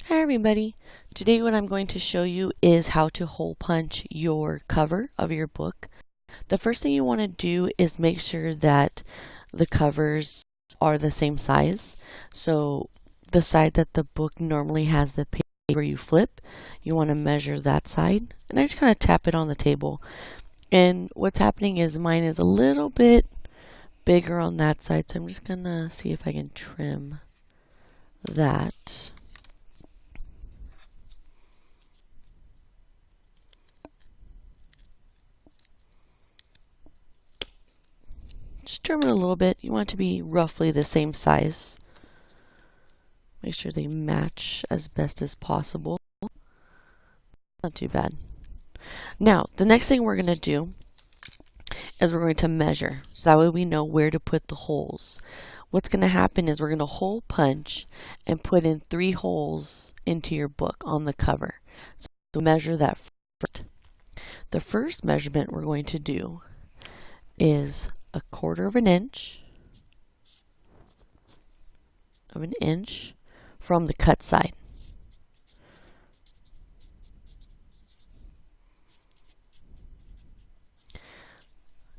Hi everybody! Today what I'm going to show you is how to hole punch your cover of your book. The first thing you want to do is make sure that the covers are the same size. So the side that the book normally has the page where you flip, you want to measure that side. And I just kind of tap it on the table. And what's happening is mine is a little bit bigger on that side, so I'm just going to see if I can trim that. Just trim it a little bit. You want it to be roughly the same size. Make sure they match as best as possible. Not too bad. Now, the next thing we're going to do is we're going to measure. So that way we know where to put the holes. What's going to happen is we're going to hole punch and put in 3 holes into your book on the cover. So measure that first. The first measurement we're going to do is 1/4 of an inch from the cut side.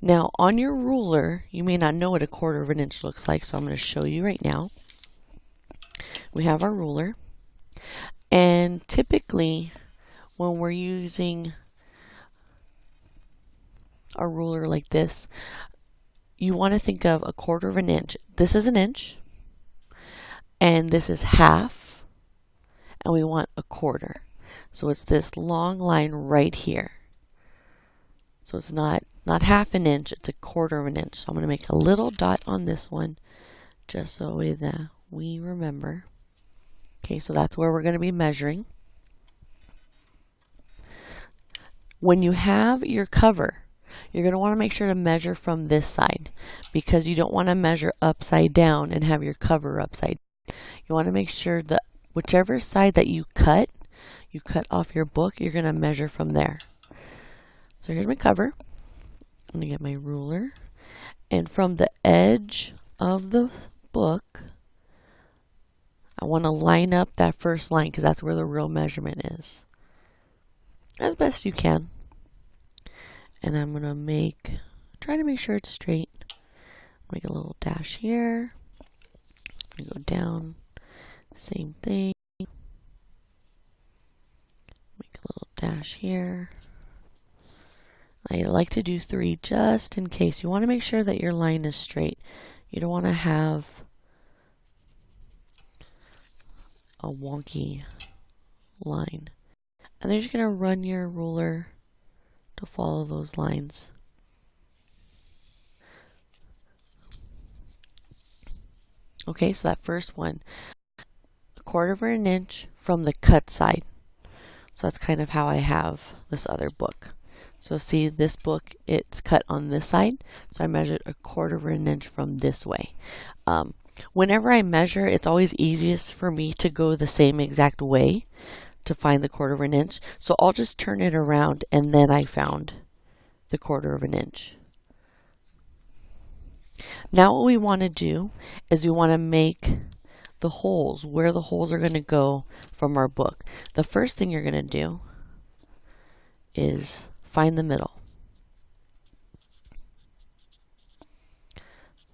Now on your ruler, you may not know what 1/4 of an inch looks like, so I'm going to show you right now. We have our ruler, and typically when we're using a ruler like this, you want to think of 1/4 of an inch. This is an inch, and this is half, and we want 1/4. So it's this long line right here. So it's not half an inch, it's 1/4 of an inch. So I'm going to make a little dot on this one, just so that we remember. Okay, so that's where we're going to be measuring. When you have your cover, you're going to want to make sure to measure from this side, because you don't want to measure upside down and have your cover upside down. You want to make sure that whichever side that you cut off your book, you're going to measure from there. So here's my cover. I'm going to get my ruler, and from the edge of the book, I want to line up that first line because that's where the real measurement is, as best you can. And I'm going to try to make sure it's straight. Make a little dash here. I'm going to go down, same thing. Make a little dash here. I like to do 3 just in case. You want to make sure that your line is straight. You don't want to have a wonky line. And then you're just going to run your ruler to follow those lines. Okay, so that first one, 1/4 of an inch from the cut side. So that's kind of how I have this other book. So see, this book, it's cut on this side, so I measured 1/4 of an inch from this way. Whenever I measure, it's always easiest for me to go the same exact way to find the 1/4 of an inch. So I'll just turn it around, and then I found the 1/4 of an inch. Now what we want to do is we want to make the holes, where the holes are going to go from our book. The first thing you're going to do is find the middle.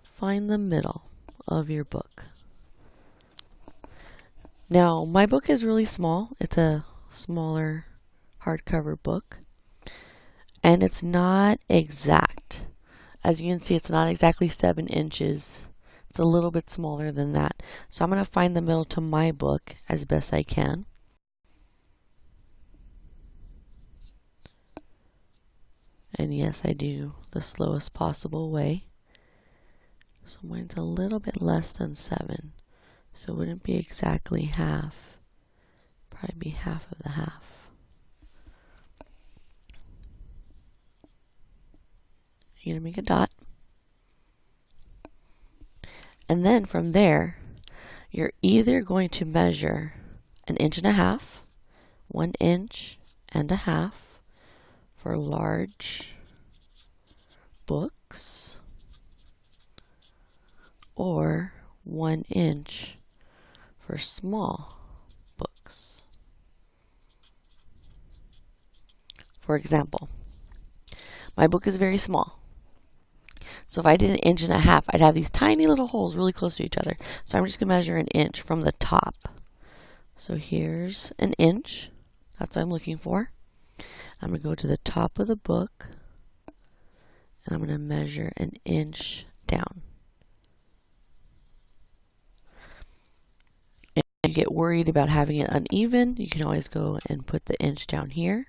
Find the middle of your book. Now, my book is really small. It's a smaller hardcover book, and it's not exact. As you can see, it's not exactly 7 inches. It's a little bit smaller than that. So I'm going to find the middle to my book as best I can. And yes, I do the slowest possible way. So mine's a little bit less than 7. So it wouldn't be exactly half. Probably be half of the half. You're going to make a dot. And then from there, you're either going to measure 1.5 inches, 1.5 inches for large books, or 1 inch for small books. For example, my book is very small. So if I did 1.5 inches, I'd have these tiny little holes really close to each other. So I'm just going to measure 1 inch from the top. So here's 1 inch. That's what I'm looking for. I'm going to go to the top of the book, and I'm going to measure 1 inch down. If you get worried about having it uneven, you can always go and put the inch down here.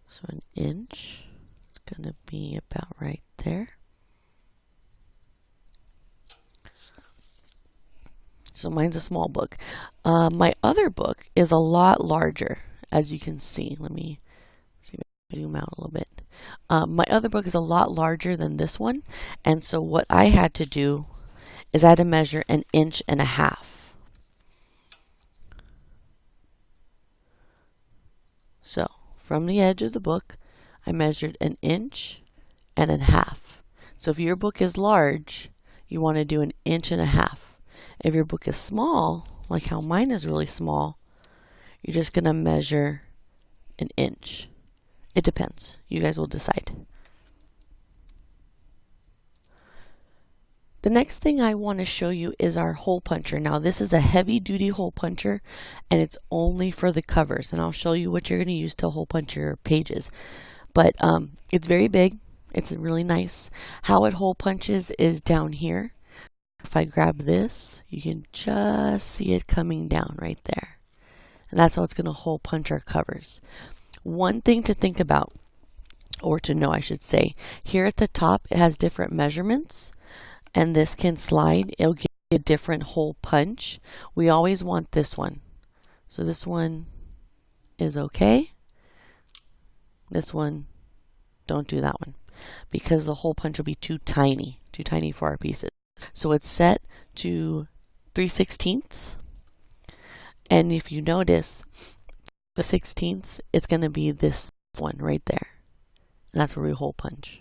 So 1 inch is going to be about right there. So mine's a small book. My other book is a lot larger, as you can see. Let me see if I can zoom out a little bit. My other book is a lot larger than this one, and so what I had to do is I had to measure 1.5 inches. So from the edge of the book, I measured 1.5 inches. So if your book is large, you want to do 1.5 inches. If your book is small, like how mine is really small, you're just going to measure 1 inch. It depends. You guys will decide. The next thing I want to show you is our hole puncher. Now this is a heavy duty hole puncher, and it's only for the covers, and I'll show you what you're going to use to hole punch your pages. But it's very big. It's really nice. How it hole punches is down here. If I grab this, you can just see it coming down right there. And that's how it's going to hole punch our covers. One thing to think about, or to know I should say, here at the top it has different measurements, and this can slide. It'll give you a different hole punch. We always want this one. So this one is okay. This one, don't do that one, because the hole punch will be too tiny for our pieces. So it's set to 3/16, and if you notice the 16ths, it's going to be this one right there, and that's where we hole punch.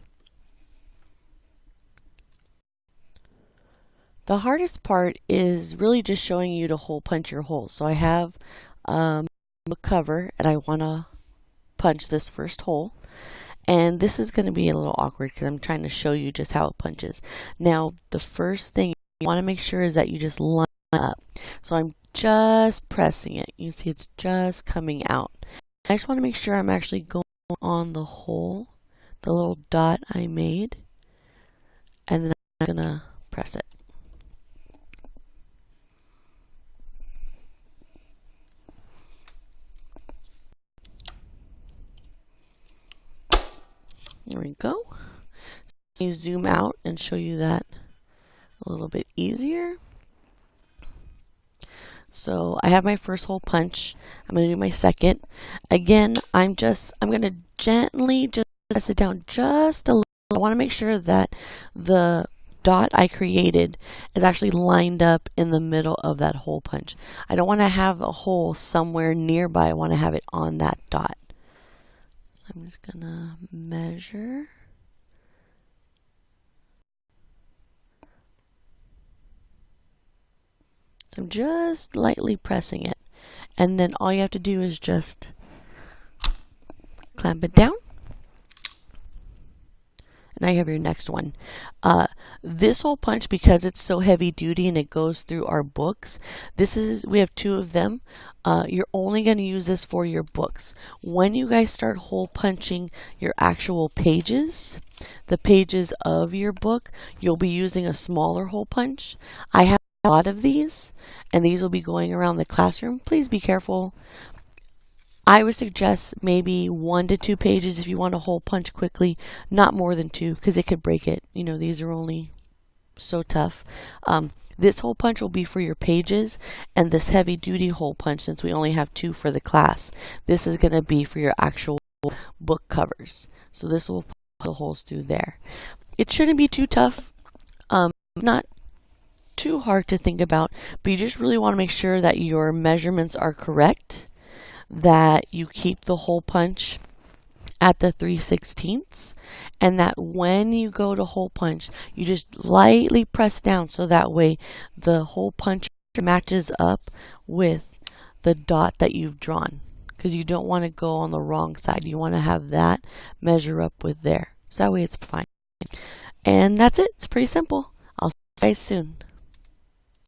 The hardest part is really just showing you to hole punch your holes. So I have a cover, and I want to punch this first hole. And this is going to be a little awkward because I'm trying to show you just how it punches. Now, the first thing you want to make sure is that you just line up. So I'm just pressing it. You see it's just coming out. I just want to make sure I'm actually going on the hole, the little dot I made, and then I'm going to press it. There we go. Let me zoom out and show you that a little bit easier. So I have my first hole punch. I'm going to do my second. Again, I'm going to gently just press it down just a little. I want to make sure that the dot I created is actually lined up in the middle of that hole punch. I don't want to have a hole somewhere nearby. I want to have it on that dot. I'm just gonna measure. So I'm just lightly pressing it, and then all you have to do is just clamp it down. And now you have your next one. This hole punch, because it's so heavy duty and it goes through our books, we have 2 of them. You're only going to use this for your books. When you guys start hole punching your actual pages, the pages of your book, you'll be using a smaller hole punch. I have a lot of these, and these will be going around the classroom. Please be careful. I would suggest maybe 1 to 2 pages if you want to hole punch quickly, not more than 2, because it could break it. You know, these are only so tough. This hole punch will be for your pages, and this heavy duty hole punch, since we only have 2 for the class, this is going to be for your actual book covers. So this will put the holes through there. It shouldn't be too tough, not too hard to think about, but you just really want to make sure that your measurements are correct, that you keep the hole punch at the 3/16, and that when you go to hole punch, you just lightly press down so that way the hole punch matches up with the dot that you've drawn. because you don't want to go on the wrong side. You want to have that measure up with there. So that way it's fine. And that's it. It's pretty simple. I'll see you guys soon.